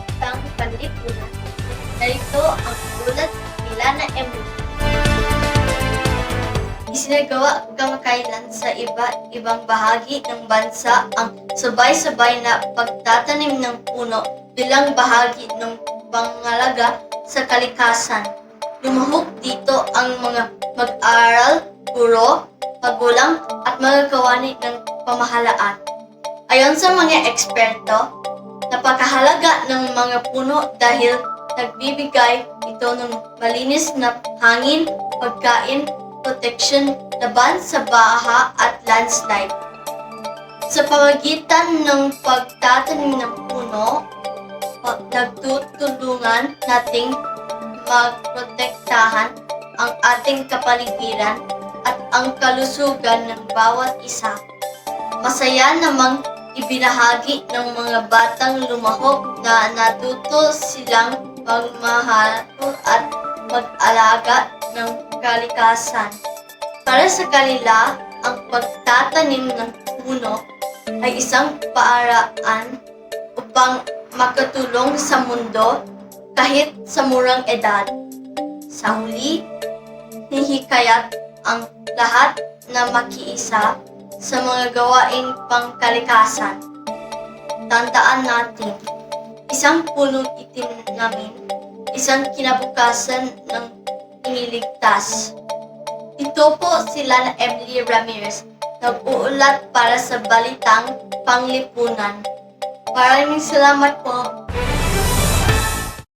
Balitang Panlipunan. Narito ang ulat nila na Emily. Isinagawa kamakailan sa iba't ibang bahagi ng bansa ang sabay-sabay na pagtatanim ng puno bilang bahagi ng pangalaga sa kalikasan. Lumahok dito ang mga mag-aaral, guro, magulang at mga kawani ng pamahalaan. Ayon sa mga eksperto, napakahalaga ng mga puno dahil nagbibigay ito ng malinis na hangin, pagkain, proteksyon laban sa baha at landslide. Sa pamagitan ng pagtatanim ng puno, nagtutulungan nating magprotektahan ang ating kapaligiran at ang kalusugan ng bawat isa. Masaya namang ibinahagi ng mga batang lumahok na natuto silang magmahal at mag-alaga ng kalikasan. Para sa kanila, ang pagtatanim ng puno ay isang paraan upang makatulong sa mundo kahit sa murang edad. Sa huli, hihikayat ang lahat na makiisa sa mga gawaing pangkalikasan. Tandaan natin, isang punong itinamin, isang kinabukasan ng iniligtas. Ito po sila na Emily Ramirez, nag-uulat para sa Balitang Panglipunan. Maraming salamat po.